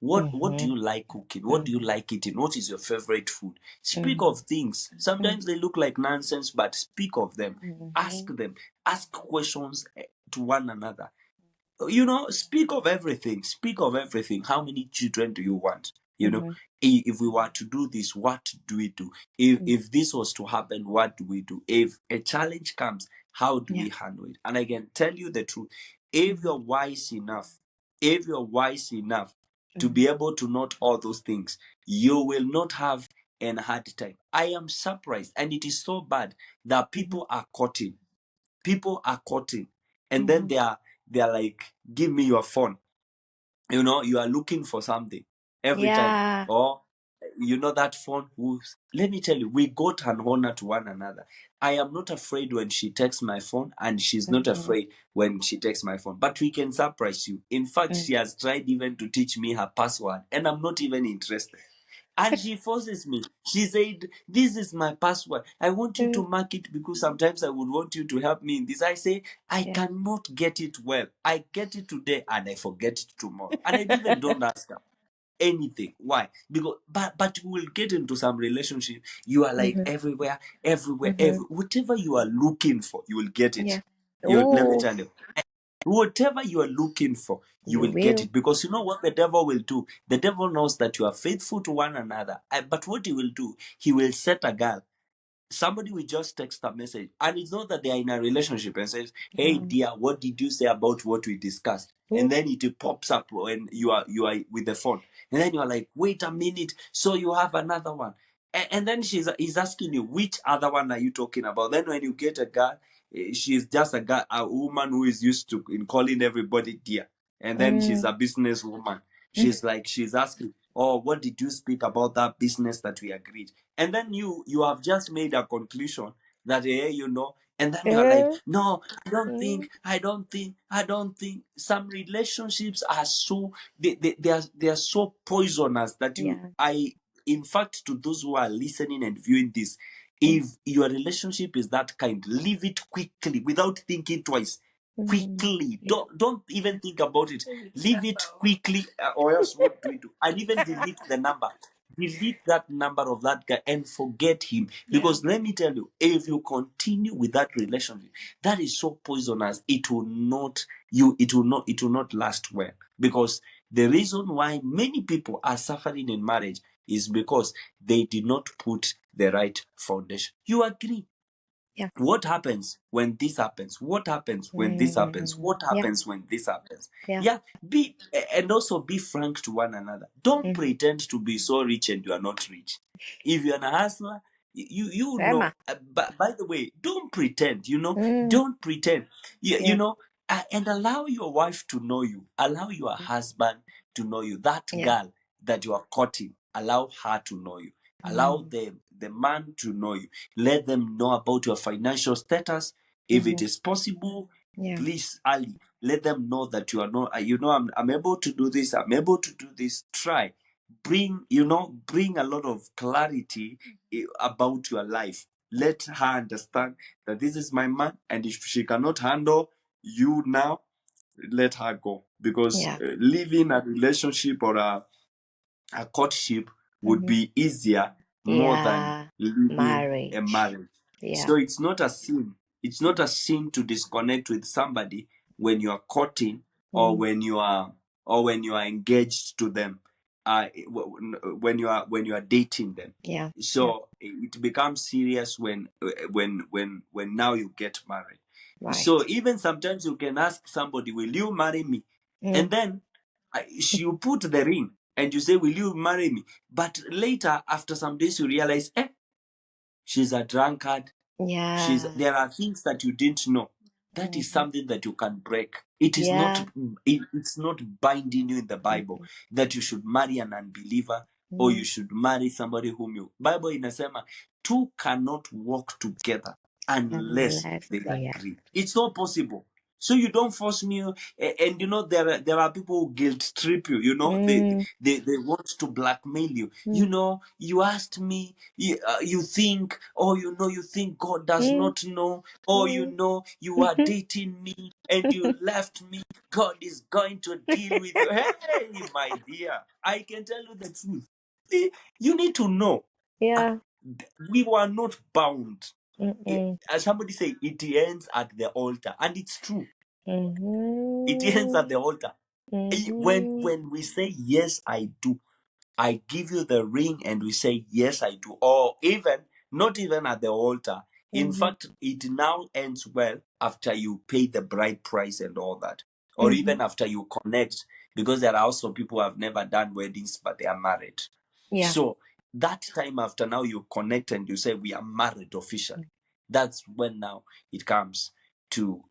What do you like cooking? What do you like eating? What is your favorite food? Speak of things. Sometimes they look like nonsense, but speak of them. Ask them. Ask questions to one another. Speak of everything. Speak of everything. How many children do you want? If we were to do this, what do we do? If this was to happen, what do we do? If a challenge comes, how do we handle it? And I can tell you the truth. If you're wise enough to be able to note all those things, you will not have a hard time. I am surprised, and it is so bad that people are courting. And then they are like, give me your phone. You are looking for something every time. Or that phone let me tell you, we got an honor to one another. I am not afraid when she takes my phone, and she's not afraid when she takes my phone. But we can surprise you. In fact, she has tried even to teach me her password, and I'm not even interested. And she forces me. She said, this is my password. I want you to mark it, because sometimes I would want you to help me in this. I say, I cannot get it well. I get it today and I forget it tomorrow. And I even don't ask her anything. Why? Because but we will get into some relationship. You are like everywhere. Whatever you are looking for, you will get it. Let me tell you. Whatever you are looking for, you will get it. Because you know what the devil will do? The devil knows that you are faithful to one another. But what he will do, he will set a girl. Somebody will just text a message, and it's not that they are in a relationship, and says, "Hey dear, what did you say about what we discussed?" And then it pops up when you are with the phone, and then you are like, "Wait a minute, so you have another one?" And then he's asking you, which other one are you talking about? Then when you get a girl, she's just a woman who is used to in calling everybody dear, and then she's a businesswoman. She's like, she's asking, "Oh, what did you speak about that business that we agreed?" And then you have just made a conclusion that, and then you're like, "No, I don't think some relationships are so they are so poisonous that in fact, to those who are listening and viewing this, if your relationship is that kind, leave it quickly without thinking twice. Quickly, don't even think about it. Leave it quickly, or else what do we do? And even delete the number. Delete that number of that guy and forget him. Because let me tell you, if you continue with that relationship, that is so poisonous. It will not last well. Because the reason why many people are suffering in marriage is because they did not put the right foundation. You agree? What happens when this happens? What happens when this happens? What happens when this happens? Be and also be frank to one another. Don't pretend to be so rich and you are not rich. If you're a hustler, you know. But by the way, don't pretend. Don't pretend. And allow your wife to know you. Allow your husband to know you. That girl that you are courting, allow her to know you. Allow the man to know you. Let them know about your financial status. If it is possible, please, Ali, let them know that you are not, I'm able to do this. I'm able to do this. Try. Bring a lot of clarity about your life. Let her understand that this is my man, and if she cannot handle you now, let her go. Because living a relationship or a courtship would be easier more than living a marriage. So it's not a sin. It's not a sin to disconnect with somebody when you are courting or when you are engaged to them. When you are dating them. So it becomes serious when now you get married. So even sometimes you can ask somebody, "Will you marry me?" And then you put the ring and you say, "Will you marry me?" But later, after some days, you realize, she's a drunkard. There are things that you didn't know. That is something that you can break. It's not binding you in the Bible that you should marry an unbeliever or you should marry somebody whom you. Bible inasema two cannot walk together unless they agree. It's not possible. So you don't force me, and there are people who guilt trip you. They want to blackmail you. You asked me, you think, or you think God does not know, or you are dating me and you left me. God is going to deal with you. Hey, my dear, I can tell you the truth. You need to know. We were not bound. As somebody say, it ends at the altar, and it's true. It ends at the altar. When we say yes, I do, I give you the ring, and we say yes, I do, or even not even at the altar. In fact, it now ends well after you pay the bride price and all that, or even after you connect, because there are also people who have never done weddings but they are married. So that time after now you connect and you say we are married officially. That's when now it comes to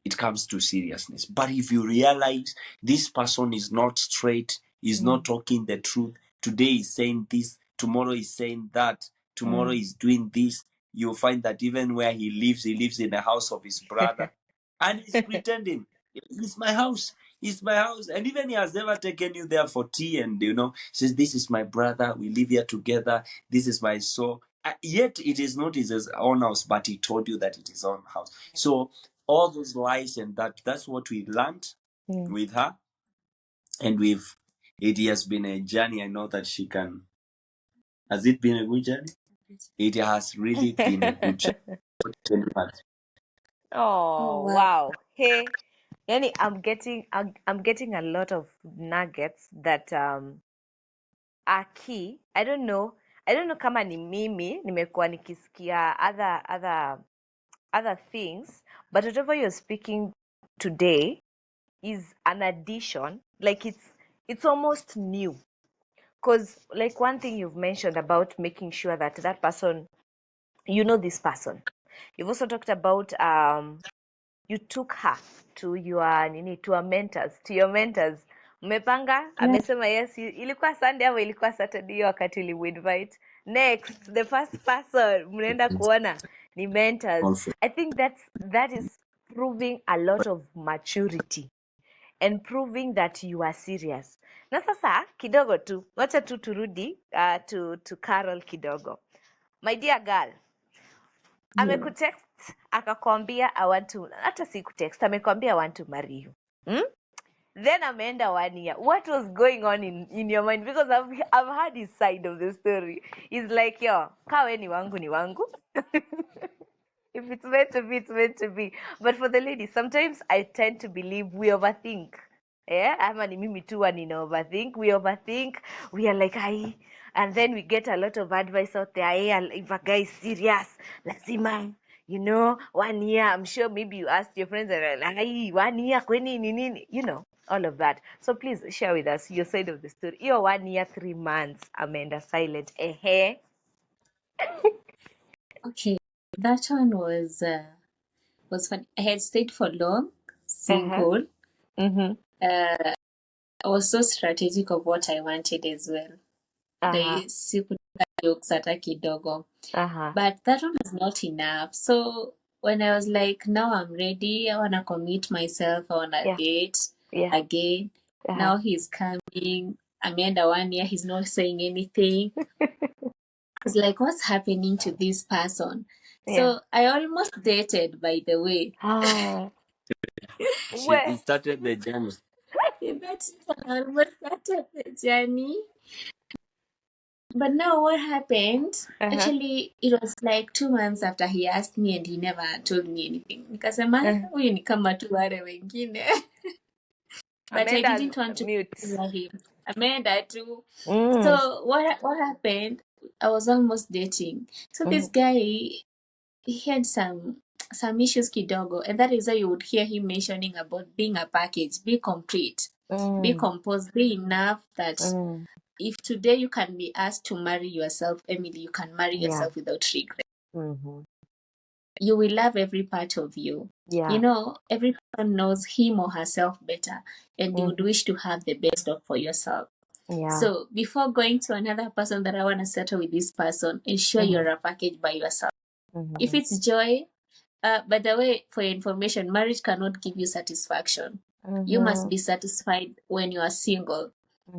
seriousness. But if you realize this person is not straight, is not talking the truth, today is saying this, tomorrow is saying that, tomorrow is doing this, you'll find that even where he lives in the house of his brother. And he's pretending, it's my house. It's my house. And even he has never taken you there for tea and, says, this is my brother. We live here together. This is my soul. Yet it is not his own house, but he told you that it is his own house. So all those lies and that's what we learned with her. And it has been a journey. I know that she can. Has it been a good journey? It has really been a good journey. Oh, wow. Hey, Yani I'm getting a lot of nuggets that are key. I don't know kama ni mimi nimekuwa nikisikia other things, but whatever you're speaking today is an addition. Like it's almost new. Because like one thing you've mentioned about making sure that that person, you know this person. You've also talked about you took her to your to your mentors. Mmepanga, Yeah. amesema yes, ilikuwa Sunday ama ilikuwa Saturday hiyo wakati ulimuinvite. Next, the first person mnaenda kuona ni mentors. Also, I think that is proving a lot of maturity and proving that you are serious. Na sasa kidogo tu, wacha tu turudi to Carol kidogo. My dear girl, amekutext akakwambia I want to, hata si kutext, amekwambia I want to marry you. Hmm? Then ameenda 1 year. What was going on in your mind? Because I've heard his side of the story. He's like, yo, kawe ni wangu ni wangu. If it's meant to be, it's meant to be. But for the ladies, sometimes I tend to believe we overthink. Yeah, ama ni mimi tu nina overthink. We overthink. We are like, ai, and then we get a lot of advice out there. Hey, if a guy is serious, lazima, 1 year. I'm sure maybe you asked your friends, and they're like, ai, 1 year, kweni nini, all of that. So please share with us your side of the story. Your 1 year, 3 months, Amanda silent. Okay, that one was fun. I had stayed for long, single. Mm-hmm. I was so strategic of what I wanted as well. Sikutaka jokes hata kidogo. But that one was not enough. So when I was like, now I'm ready, I wanna commit myself, I wanna date again. Now he's coming. Ameenda 1 year, he's not saying anything. It's like, what's happening to this person? So I almost dated, by the way. he started the journey. I almost started the journey. But now what happened? Actually, it was like 2 months after he asked me and he never told me anything. Nikasema, huyu ni kama tu wale wengine. But I didn't want to tell him. Ameenda tu. So what happened? I was almost dating. So this guy, he had some issues kidogo, and that is why you would hear him mentioning about being a package, be complete, be composed, be enough that if today you can be asked to marry yourself, Emily, you can marry yourself without regret. You will love every part of you. Every person knows him or herself better, and you would wish to have the best for yourself. So before going to another person that I want to settle with this person, ensure you're a package by yourself. If it's joy, by the way, for your information, marriage cannot give you satisfaction. You must be satisfied when you are single.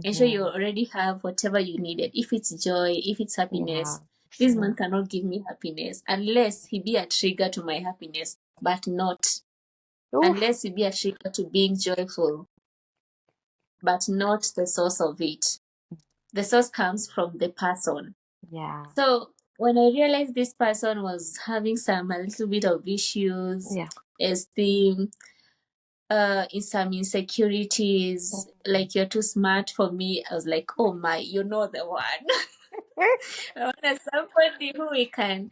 Ensure you already have whatever you needed. If it's joy, if it's happiness, this man cannot give me happiness unless he be a trigger to my happiness, but not unless he be a trigger to being joyful, but not the source of it. The source comes from the person. So when I realized this person was having a little bit of issues, esteem, in some insecurities, like you're too smart for me, I was like, oh my, you're not the one. I want somebody who we can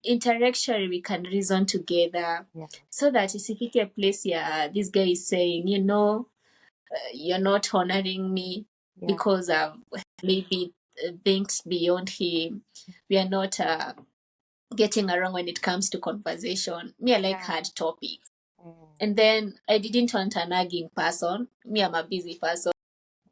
intellectually we can reason together, so that isifike a place this guy is saying, you're not honoring me because of maybe things beyond him. We are not getting along when it comes to conversation. Me, I like hard topics. And then I didn't want a nagging person. Me, I'm a busy person.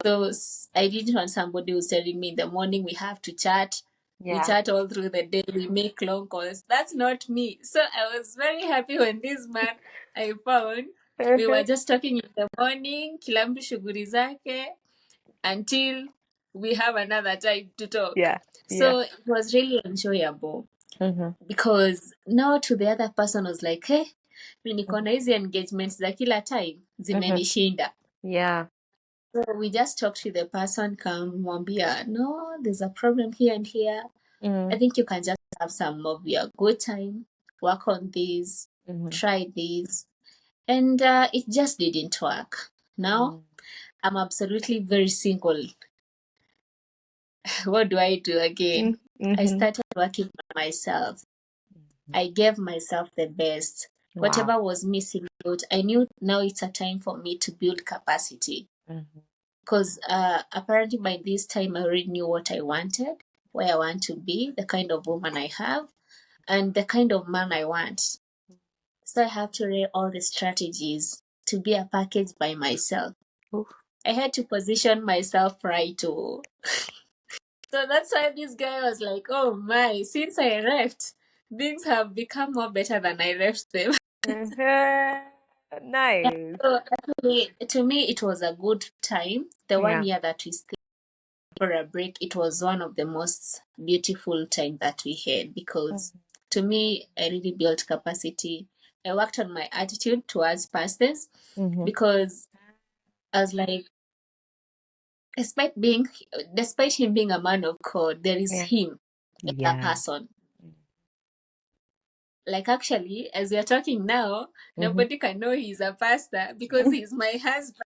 So I didn't want somebody who's telling me in the morning we have to chat. We chat all through the day. We make long calls. That's not me. So I was very happy when this man I found, we were just talking in the morning, kila mtu shughuli zake, until we have another time to talk. So it was really enjoyable. Because now to the other person was like, hey, mi niko na hizi engagements za kila time zimenishinda. So we just talked to the person, kamwambia, no, there's a problem here and here. I think you can just have some of your good time, work on this, try this. And it just didn't work. Now I'm absolutely very single. What do I do again? I started working on myself. I gave myself the best. Wow. Whatever was missing out, I knew now it's a time for me to build capacity. Because apparently by this time I already knew what I wanted, where I want to be, the kind of woman I have, and the kind of man I want. So I have to lay all the strategies to be a package by myself. Oof. I had to position myself right too. So that's why this guy was like, oh my, since I left, things have become more better than I left them. Nice. So actually, to me, it was a good time. The 1 year that we stayed for a break, it was one of the most beautiful time that we had because to me, I really built capacity. I worked on my attitude towards pastors because I was like, despite him being a man of God, there is him as a person. Like actually, as we are talking now, nobody can know he's a pastor because he's my husband.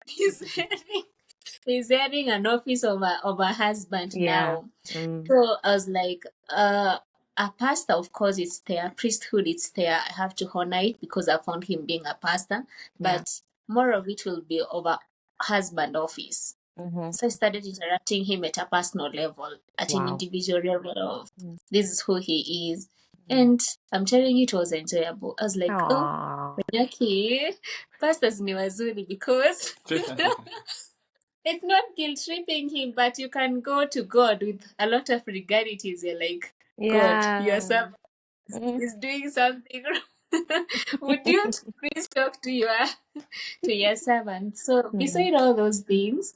He's having an office of a husband now. So I was like, a pastor, of course, it's there. Priesthood, it's there. I have to honor it because I found him being a pastor. But more of it will be over husband office. So I started interacting him at a personal level, at an individual level of this is who he is. And I'm telling you, it was enjoyable. I was like, oh, okay, pastors ni wazuri because it's not guilt tripping him, but you can go to God with a lot of regalities. You're like, God, your servant is doing something wrong. Would you please talk to your servant? So beside all those things,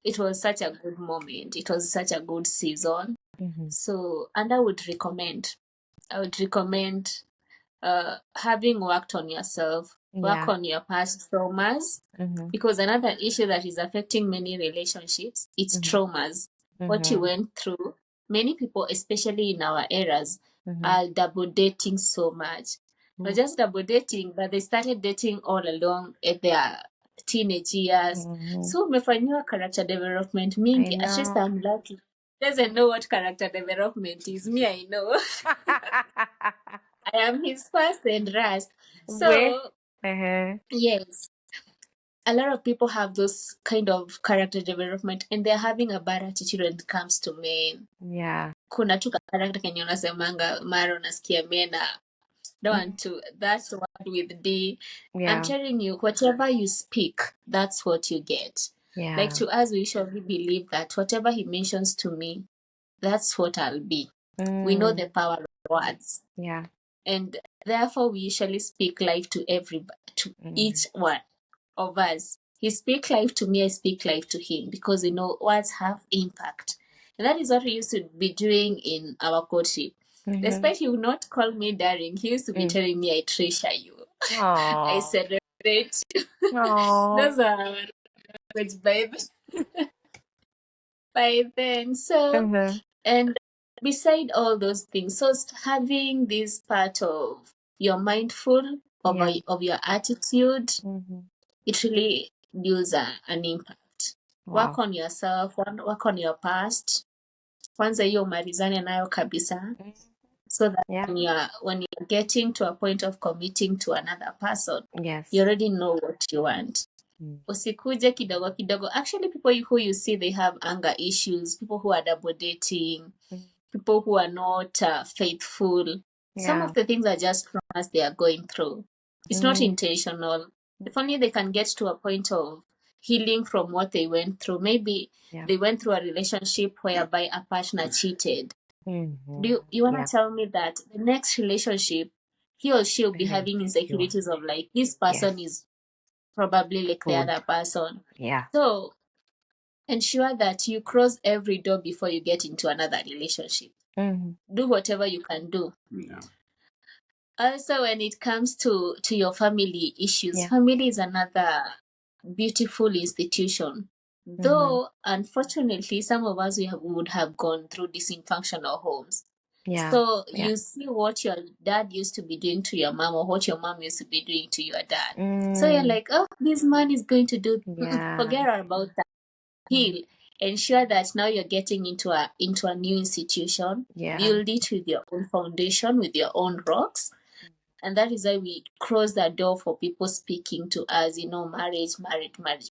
it was such a good moment. It was such a good season. So, and I would recommend having worked on yourself, work on your past traumas, because another issue that is affecting many relationships, it's traumas. What you went through. Many people, especially in our eras, are double dating so much. Not just double dating, but they started dating all along at their teenage years. So umefanyiwa character development mingi. At least I'm lucky. Doesn't know what character development is. Me, I know. I am his first and last. So, yes, a lot of people have those kind of character development and they're having a bad attitude when it comes to men. Kuna tu character kenye unasemanga mara unasikia mena. Don't want to. That's word with D. I'm telling you, whatever you speak, that's what you get. Like to us, we usually believe that whatever he mentions to me, that's what I'll be. We know the power of words. And therefore, we usually speak life to everybody, to each one of us. He speaks life to me, I speak life to him because we know words have impact. And that is what we used to be doing in our courtship. Despite he would not call me darling, he used to be telling me, I treasure you. I celebrate you. Those are words by then. So, and beside all those things, so having this part of you're mindful of your attitude, it really builds an impact. Work on yourself, work on your past. Kwanza hiyo umalizane nayo kabisa. So that when you're getting to a point of committing to another person, you already know what you want. Usikuje kidogo kidogo. Actually, people who you see, they have anger issues, people who are double dating, people who are not faithful. Some of the things are just traumas they are going through. It's not intentional. If only they can get to a point of healing from what they went through. Maybe they went through a relationship whereby a partner cheated. Do you want to tell me that the next relationship, he or she will be having insecurities of like, this person is probably like the other person. So ensure that you cross every door before you get into another relationship. Do whatever you can do. Also, when it comes to your family issues, family is another beautiful institution. Though, unfortunately, some of us would have gone through dysfunctional homes. Yeah. So Yeah. you see what your dad used to be doing to your mom or what your mom used to be doing to your dad. So you're like, oh, this man is going to do, Yeah. forget about that. Heal. Ensure that now you're getting into a new institution. Yeah. Build it with your own foundation, with your own rocks. And that is why we close the door for people speaking to us, marriage.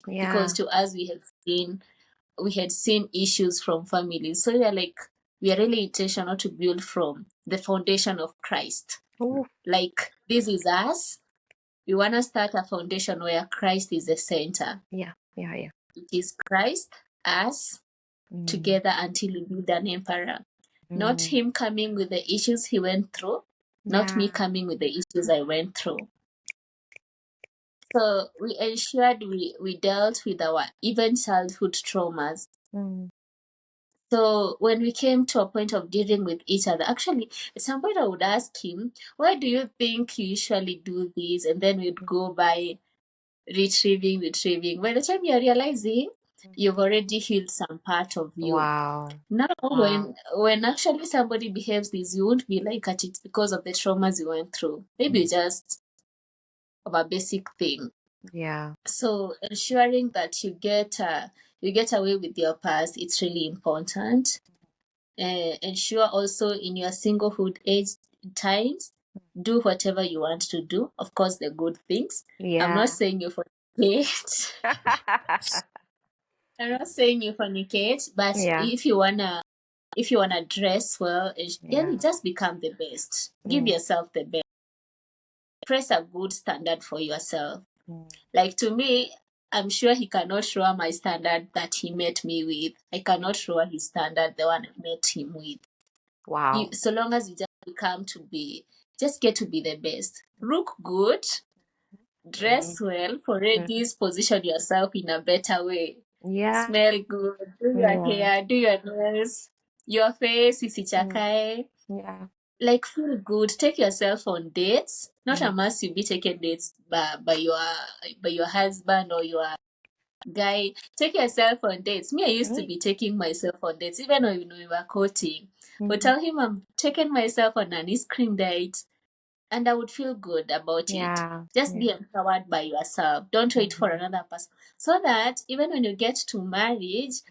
Yeah. Because to us we had seen issues from families. So we are really intentional to build from the foundation of Christ. Ooh. Like, this is us. We want to start a foundation where Christ is the center. Yeah. It is Christ, us, together until we build an emperor. Not him coming with the issues he went through, not me coming with the issues I went through. So we ensured we dealt with our even childhood traumas. So when we came to a point of dealing with each other, actually, at some point I would ask him, why do you think you usually do this? And then we'd go by retrieving. By the time you're realizing, you've already healed some part of you. Wow. Now, when actually somebody behaves this, you won't be like at it because of the traumas you went through. Maybe just of a basic thing. Yeah. So ensuring that you get away with your past, it's really important. Ensure also in your singlehood age times, do whatever you want to do. Of course, the good things. Yeah. I'm not saying you fornicate. I'm not saying you fornicate, but if you wanna dress well, just become the best. Give yourself the best. Press a good standard for yourself. Like, to me, I'm sure he cannot lower my standard that he met me with. I cannot lower his standard, the one I met him with. Wow. So long as you just get to be the best. Look good, dress well, for ladies, position yourself in a better way. Yeah. Smell good, do your hair, do your nails, your face, isichakae. Yeah. Like, feel good. Take yourself on dates. Not a must you be taking dates by your husband or your guy. Take yourself on dates. Me, I used to be taking myself on dates, even when we were courting. But tell him I'm taking myself on an ice cream date, and I would feel good about it. Just be empowered by yourself. Don't wait for another person. So that even when you get to marriage,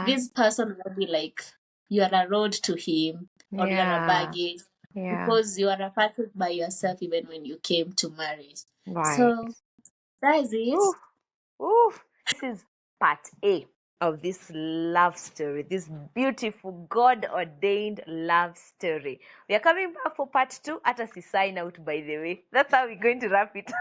this person will be like, you are a road to him, or you are a baggage, because you are a package by yourself even when you came to marriage. So that is it. Oof. This is part A of this love story, this beautiful God ordained love story. We are coming back for part 2 at a sign out, by the way. That's how we're going to wrap it.